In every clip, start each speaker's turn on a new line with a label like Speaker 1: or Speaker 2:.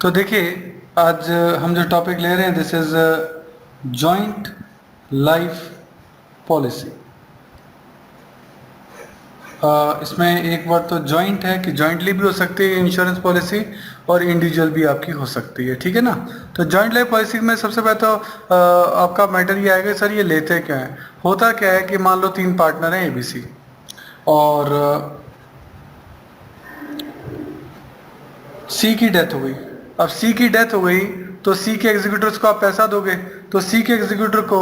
Speaker 1: तो देखिए, आज हम जो टॉपिक ले रहे हैं this is joint life policy. इसमें एक वर्ड तो जॉइंट है कि जॉइंटली भी हो सकती है इंश्योरेंस पॉलिसी और इंडिविजुअल भी आपकी हो सकती है, ठीक है ना। तो जॉइंट लाइफ पॉलिसी में सबसे पहले तो आपका मैटर ये आएगा, सर ये लेते क्या है, होता क्या है कि मान लो 3 पार्टनर हैं ABC और C की डेथ हो गई। अब C की डेथ हो गई तो C के एग्जीक्यूटिव्स को आप पैसा दोगे, तो C के एग्जीक्यूटिव को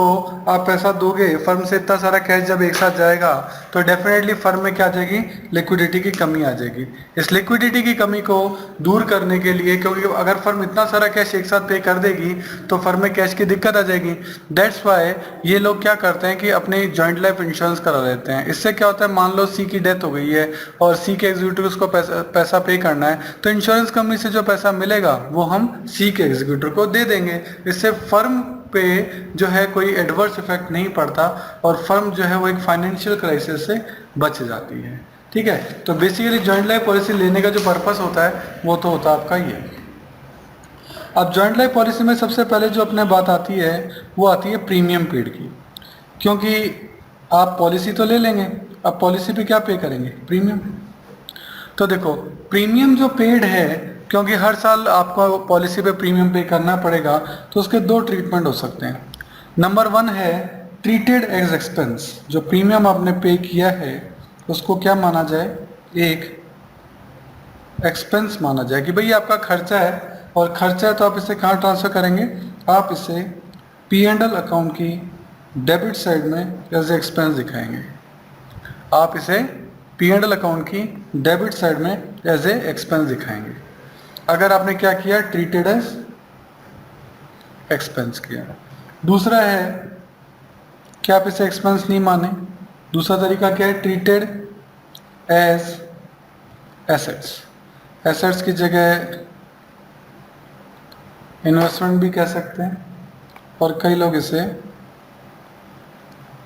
Speaker 1: आप पैसा दोगे, फर्म से इतना सारा कैश जब एक साथ जाएगा तो डेफिनेटली फर्म में क्या आ जाएगी, लिक्विडिटी की कमी आ जाएगी। इस लिक्विडिटी की कमी को दूर करने के लिए, क्योंकि अगर फर्म इतना सारा कैश एक साथ पे कर देगी तो फर्म में कैश की दिक्कत आ जाएगी। दैट्स वाई ये लोग क्या करते हैं कि अपने जॉइंट लाइफ इंश्योरेंस करा लेते हैं। इससे क्या होता है, मान लो C की डेथ हो गई है और C के एग्जीक्यूटिव को पैसा पे करना है, तो इंश्योरेंस कंपनी से जो पैसा मिलेगा वो हम C के एग्जीक्यूटिव को दे देंगे। इससे फर्म पे जो है कोई एडवर्स इफेक्ट नहीं पड़ता और फर्म जो है वो एक फाइनेंशियल क्राइसिस से बच जाती है, ठीक है। तो बेसिकली जॉइंट लाइफ पॉलिसी लेने का जो पर्पस होता है वो तो होता है आपका ये। अब जॉइंट लाइफ पॉलिसी में सबसे पहले जो अपने बात आती है वो आती है प्रीमियम पेड की, क्योंकि आप पॉलिसी तो ले लेंगे, अब पॉलिसी पे क्या पे करेंगे, प्रीमियम। तो देखो प्रीमियम जो पेड है, क्योंकि हर साल आपको पॉलिसी पे प्रीमियम पे करना पड़ेगा, तो उसके 2 ट्रीटमेंट हो सकते हैं। नंबर 1 है ट्रीटेड एज एक्सपेंस। जो प्रीमियम आपने पे किया है उसको क्या माना जाए, एक एक्सपेंस माना जाए कि भाई आपका खर्चा है, और खर्चा है तो आप इसे कहाँ ट्रांसफर करेंगे, आप इसे P&L अकाउंट की डेबिट साइड में एज एक्सपेंस दिखाएंगे। आप इसे P&L अकाउंट की डेबिट साइड में एज ए एक्सपेंस दिखाएंगे अगर आपने क्या किया, ट्रीटेड एज एक्सपेंस किया। दूसरा है कि आप इसे एक्सपेंस नहीं माने, दूसरा तरीका क्या है, ट्रीटेड एज एसेट्स। एसेट्स की जगह इन्वेस्टमेंट भी कह सकते हैं और कई लोग इसे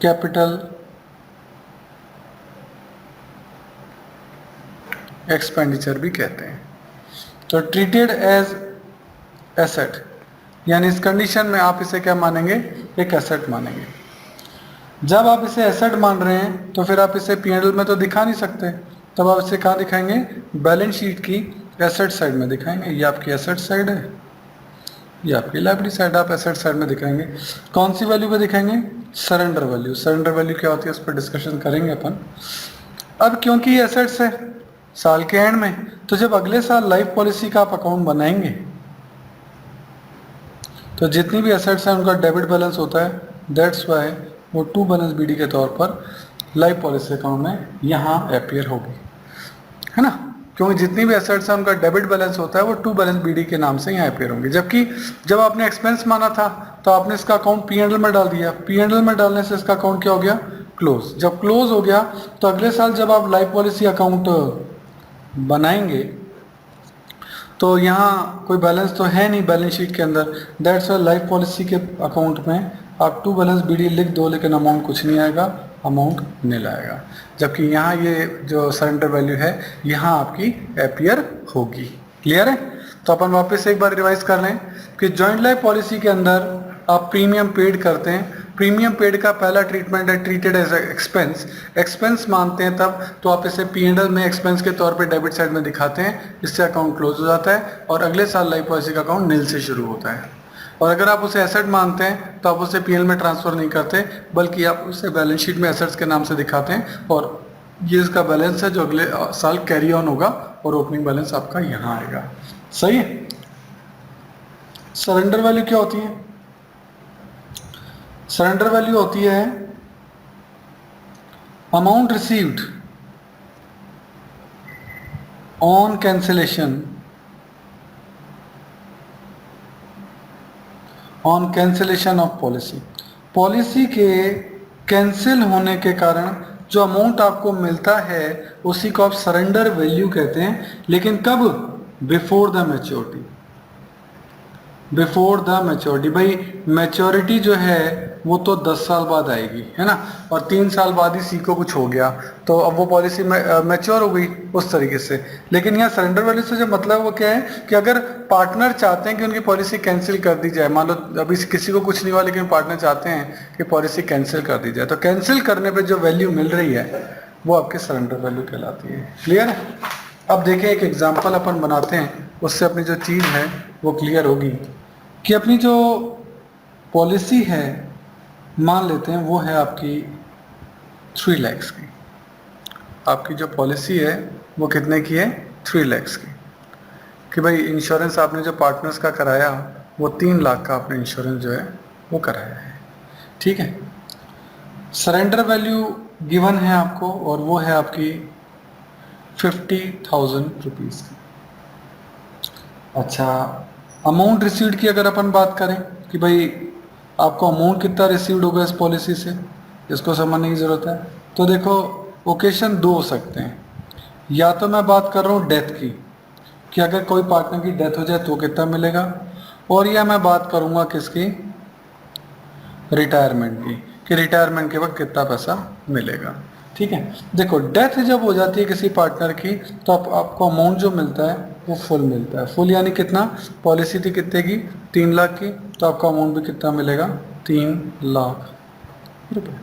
Speaker 1: कैपिटल एक्सपेंडिचर भी कहते हैं। तो ट्रीटेड एज एसेट यानी इस कंडीशन में आप इसे क्या मानेंगे, एक एसेट मानेंगे। जब आप इसे एसेट मान रहे हैं तो फिर आप इसे P&L में तो दिखा नहीं सकते, तब आप इसे कहाँ दिखाएंगे, बैलेंस शीट की एसेट साइड में दिखाएंगे। ये आपकी एसेट साइड है, ये आपकी लायबिलिटी साइड, आप एसेट साइड में दिखाएंगे। कौन सी वैल्यू पे दिखाएंगे, सरेंडर वैल्यू। सरेंडर वैल्यू क्या होती है उस पर डिस्कशन करेंगे अपन। अब क्योंकि ये एसेट्स है साल के एंड में, तो जब अगले साल लाइफ पॉलिसी का आप अकाउंट बनाएंगे तो जितनी भी एसेट्स हैं उनका डेबिट बैलेंस होता है। दैट्स वाई वो टू बैलेंस BD के तौर पर लाइफ पॉलिसी अकाउंट में यहाँ अपीयर होगी, है ना। क्योंकि जितनी भी एसेट्स हैं उनका डेबिट बैलेंस होता है वो टू बैलेंस BD के नाम से यहाँ अपीयर होंगे। जबकि जब आपने एक्सपेंस माना था तो आपने इसका अकाउंट P&L में डाल दिया, P&L में डालने से इसका अकाउंट क्या हो गया, क्लोज। जब क्लोज हो गया तो अगले साल जब आप लाइफ पॉलिसी अकाउंट बनाएंगे तो यहाँ कोई बैलेंस तो है नहीं बैलेंस शीट के अंदर। दैट्स वाई लाइफ पॉलिसी के अकाउंट में आप टू बैलेंस BD लिख दो, लेकिन अमाउंट कुछ नहीं आएगा, अमाउंट नील आएगा। जबकि यहाँ ये जो सरेंडर वैल्यू है यहाँ आपकी अपीयर होगी। क्लियर है। तो अपन वापस एक बार रिवाइज कर लें कि जॉइंट लाइफ पॉलिसी के अंदर आप प्रीमियम पेड करते हैं। प्रीमियम पेड का पहला ट्रीटमेंट है ट्रीटेड एज एक्सपेंस। एक्सपेंस मानते हैं तब तो आप इसे P&L में एक्सपेंस के तौर पे डेबिट साइड में दिखाते हैं, इससे अकाउंट क्लोज हो जाता है और अगले साल लाइफ पॉलिसी का अकाउंट नील से शुरू होता है। और अगर आप उसे एसेट मानते हैं तो आप उसे P&L में ट्रांसफर नहीं करते, बल्कि आप उसे बैलेंस शीट में एसेट्स के नाम से दिखाते हैं और ये इसका बैलेंस है जो अगले साल कैरी ऑन होगा और ओपनिंग बैलेंस आपका यहाँ आएगा। सही है। सरेंडर वैल्यू क्या होती है, सरेंडर वैल्यू होती है amount received on cancellation of policy. Policy के कैंसिल होने के कारण जो अमाउंट आपको मिलता है उसी को आप सरेंडर वैल्यू कहते हैं। लेकिन कब, before the maturity. Before the maturity. भाई मैच्योरिटी जो है वो तो 10 साल बाद आएगी, है ना, और 3 साल बाद ही सी को कुछ हो गया तो अब वो पॉलिसी मैच्योर हो गई उस तरीके से। लेकिन यहाँ सरेंडर वैल्यू से जो मतलब वो क्या है कि अगर पार्टनर चाहते हैं कि उनकी पॉलिसी कैंसिल कर दी जाए, मान लो अभी किसी को कुछ नहीं हुआ लेकिन पार्टनर चाहते हैं कि पॉलिसी कैंसिल कर दी जाए, तो कैंसिल करने पर जो वैल्यू मिल रही है वो आपकी सरेंडर वैल्यू कहलाती है। क्लियर है? अब देखिए एक एग्जाम्पल अपन बनाते हैं, उससे अपनी जो चीज़ है वो क्लियर होगी कि अपनी जो पॉलिसी है मान लेते हैं वो है आपकी 3 लाख की। आपकी जो पॉलिसी है वो कितने की है? 3 लाख की। कि भाई इंश्योरेंस आपने जो पार्टनर्स का कराया वो 3 लाख का आपने इंश्योरेंस जो है वो कराया है। ठीक है, सरेंडर वैल्यू गिवन है आपको और वो है आपकी 50,000 रुपीज़ की। अच्छा, अमाउंट रिसीव्ड की अगर अपन बात करें कि भाई आपको अमाउंट कितना रिसीव्ड होगा इस पॉलिसी से, इसको समझने की ज़रूरत है। तो देखो ओकेशन 2 हो सकते हैं, या तो मैं बात कर रहा हूँ डेथ की कि अगर कोई पार्टनर की डेथ हो जाए तो कितना मिलेगा, और या मैं बात करूँगा किसकी? रिटायरमेंट की, कि रिटायरमेंट के वक्त कितना पैसा मिलेगा। ठीक है, देखो डेथ जब हो जाती है किसी पार्टनर की तो आपको अमाउंट जो मिलता है वो फुल मिलता है। फुल यानी कितना? पॉलिसी थी कितने की? 3 लाख की, तो आपका अमाउंट भी कितना मिलेगा? 3 लाख रुपए।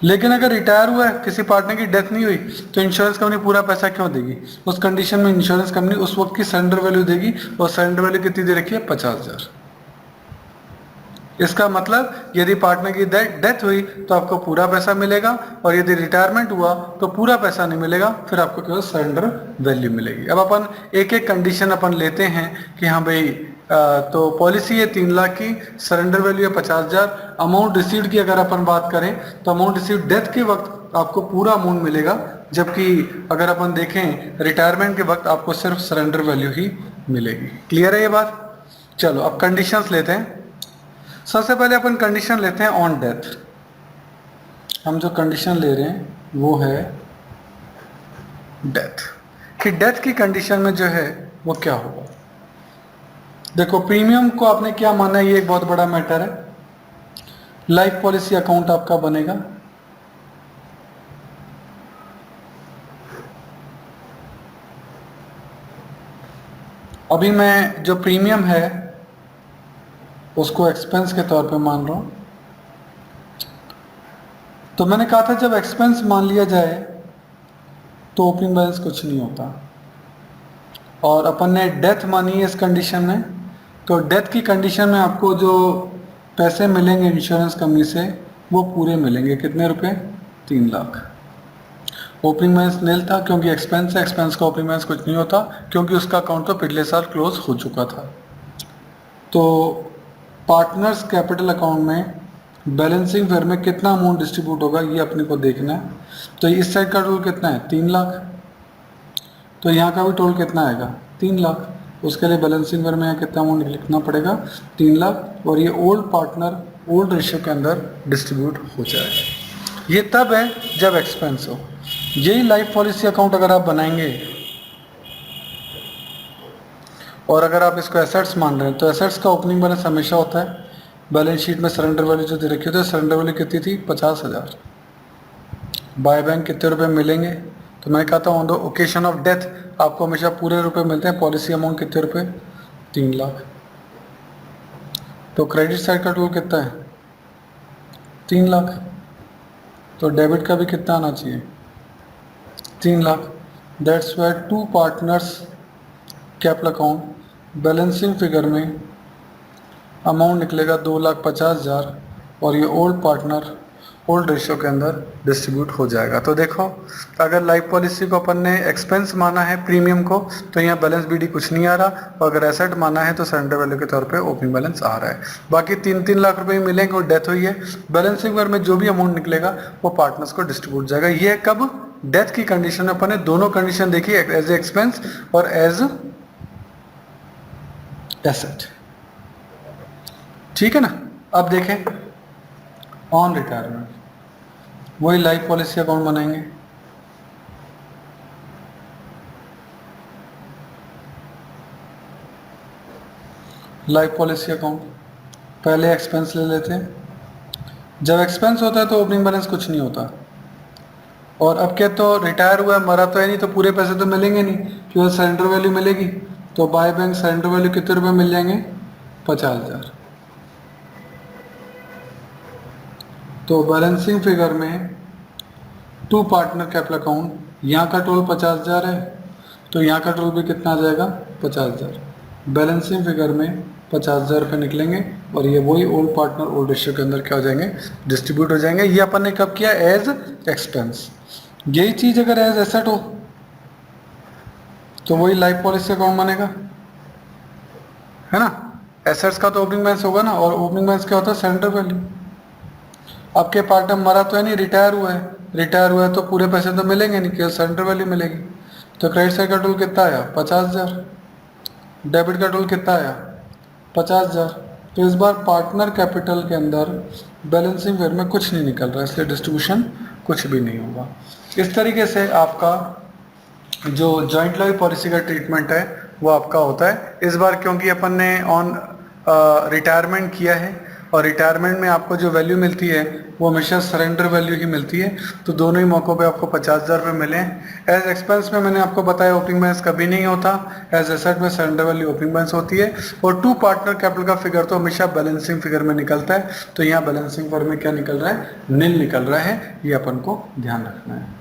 Speaker 1: लेकिन अगर रिटायर हुआ है, किसी पार्टनर की डेथ नहीं हुई, तो इंश्योरेंस कंपनी पूरा पैसा क्यों देगी? उस कंडीशन में इंश्योरेंस कंपनी उस वक्त की सरेंडर वैल्यू देगी, और सरेंडर वैल्यू कितनी दे रखी है? 50,000। इसका मतलब यदि पार्टनर की डेथ हुई तो आपको पूरा पैसा मिलेगा, और यदि रिटायरमेंट हुआ तो पूरा पैसा नहीं मिलेगा, फिर आपको केवल सरेंडर वैल्यू मिलेगी। अब अपन एक एक कंडीशन अपन लेते हैं कि हाँ भाई तो पॉलिसी है 3 लाख की, सरेंडर वैल्यू है 50,000। अमाउंट रिसीव्ड की अगर अपन बात करें तो अमाउंट रिसीव्ड डेथ के वक्त आपको पूरा अमाउंट मिलेगा, जबकि अगर अपन देखें रिटायरमेंट के वक्त आपको सिर्फ सरेंडर वैल्यू ही मिलेगी। क्लियर है ये बात? चलो अब कंडीशंस लेते हैं। सबसे पहले अपन कंडीशन लेते हैं ऑन डेथ। हम जो कंडीशन ले रहे हैं वो है डेथ, कि डेथ की कंडीशन में जो है वो क्या होगा। देखो प्रीमियम को आपने क्या माना है, ये एक बहुत बड़ा मैटर है। लाइफ पॉलिसी अकाउंट आपका बनेगा, अभी मैं जो प्रीमियम है उसको एक्सपेंस के तौर पे मान रहा हूं। तो मैंने कहा था जब एक्सपेंस मान लिया जाए तो ओपनिंग बैलेंस कुछ नहीं होता, और अपन ने डेथ मानी है इस कंडीशन में, तो डेथ की कंडीशन में आपको जो पैसे मिलेंगे इंश्योरेंस कंपनी से वो पूरे मिलेंगे। कितने रुपए? 3 लाख। ओपनिंग बैलेंस नील था क्योंकि एक्सपेंस है, एक्सपेंस का ओपनिंग बैलेंस कुछ नहीं होता क्योंकि उसका अकाउंट तो पिछले साल क्लोज हो चुका था। तो पार्टनर्स कैपिटल अकाउंट में बैलेंसिंग फेयर में कितना अमाउंट डिस्ट्रीब्यूट होगा ये अपने को देखना है। तो इस साइड का टोटल कितना है? 3 लाख। तो यहाँ का भी टोटल कितना आएगा? 3 लाख। उसके लिए बैलेंसिंग फेयर में यहाँ कितना अमाउंट लिखना पड़ेगा? 3 लाख। और ये ओल्ड पार्टनर ओल्ड रेशियो के अंदर डिस्ट्रीब्यूट हो जाएगा। ये तब है जब एक्सपेंस हो। यही लाइफ पॉलिसी अकाउंट अगर आप बनाएंगे और अगर आप इसको एसेट्स मान रहे हैं तो एसेट्स का ओपनिंग बैलेंस हमेशा होता है। बैलेंस शीट में सरेंडर वैल्यू जो दे रखी होती है, सरेंडर वैल्यू कितनी थी? 50,000। बाय बैंक कितने रुपए मिलेंगे? तो मैं कहता हूँ on the occasion of death आपको हमेशा पूरे रुपए मिलते हैं। पॉलिसी अमाउंट कितने रुपए? 3 लाख। तो क्रेडिट साइड का टोटल कितना है? 3 लाख। तो डेबिट का भी कितना आना चाहिए? 3 lakh. That's why 2 partners capital account balancing figure में अमाउंट निकलेगा 2,50,000, और ये ओल्ड पार्टनर ओल्ड रेशियो के अंदर डिस्ट्रीब्यूट हो जाएगा। तो देखो अगर लाइफ पॉलिसी को अपन ने एक्सपेंस माना है प्रीमियम को तो यहाँ बैलेंस बीडी कुछ नहीं आ रहा, और अगर एसेट माना है तो सरेंडर वैल्यू के तौर पे ओपनिंग बैलेंस आ रहा है। बाकी 3-3 लाख रुपए ही मिलेंगे और डेथ हुई है। बैलेंसिंग फिगर में जो भी अमाउंट निकलेगा वो पार्टनर्स को डिस्ट्रीब्यूट जाएगा। ये कब? डेथ की कंडीशन में अपन ने दोनों कंडीशन देखी, एज ए एक्सपेंस और एज एसेट। ठीक है ना? अब देखें ऑन रिटायरमेंट, वही लाइफ पॉलिसी अकाउंट बनाएंगे। लाइफ पॉलिसी अकाउंट, पहले एक्सपेंस ले लेते हैं। जब एक्सपेंस होता है तो ओपनिंग बैलेंस कुछ नहीं होता। और अब क्या, तो रिटायर हुआ है, मरा तो है नहीं, तो पूरे पैसे तो मिलेंगे नहीं, केवल सरेंडर वैल्यू मिलेगी। तो बाय बैंक सरेंडर वैल्यू कितने रुपए मिल जाएंगे, 50,000। तो बैलेंसिंग फिगर में टू पार्टनर कैपिटल अकाउंट, यहाँ का टोटल 50,000 है, तो यहाँ का टोटल भी कितना आ जाएगा, 50,000। बैलेंसिंग फिगर में 50,000 रुपये निकलेंगे और ये वही ओल्ड पार्टनर ओल्ड रेशियो के अंदर क्या हो जाएंगे, डिस्ट्रीब्यूट हो जाएंगे। ये अपन ने कब किया, एज एक्सपेंस। यही चीज अगर एज एसेट हो तो वही लाइफ पॉलिसी अकाउंट बनेगा, है ना। एसेट्स का तो ओपनिंग बैलेंस होगा ना, और ओपनिंग बैलेंस क्या होता है, सरेंडर वैल्यू। आपके पार्टनर मरा तो है नहीं, रिटायर हुआ है, रिटायर हुआ है तो पूरे पैसे तो मिलेंगे नहीं, केवल सरेंडर वैल्यू मिलेगी। तो क्रेडिट साइड का टोटल कितना आया, 50,000। डेबिट का टोटल कितना आया, 50,000। तो इस बार पार्टनर कैपिटल के अंदर बैलेंसिंग फिगर में कुछ नहीं निकल रहा, इसलिए डिस्ट्रीब्यूशन कुछ भी नहीं होगा। इस तरीके से आपका जो जॉइंट लाइफ पॉलिसी का ट्रीटमेंट है वो आपका होता है। इस बार क्योंकि अपन ने ऑन रिटायरमेंट किया है, और रिटायरमेंट में आपको जो वैल्यू मिलती है वो हमेशा सरेंडर वैल्यू ही मिलती है, तो दोनों ही मौक़ों पे आपको 50,000 रुपये मिले। एज एक्सपेंस में मैंने आपको बताया ओपनिंग बैलेंस कभी नहीं होता, एज एसेट में सरेंडर वैल्यू ओपनिंग बैलेंस होती है। और टू पार्टनर कैपिटल का फिगर तो हमेशा बैलेंसिंग फिगर में निकलता है, तो यहाँ बैलेंसिंग फिगर में क्या निकल रहा है, नील निकल रहा है, ये अपन को ध्यान रखना है।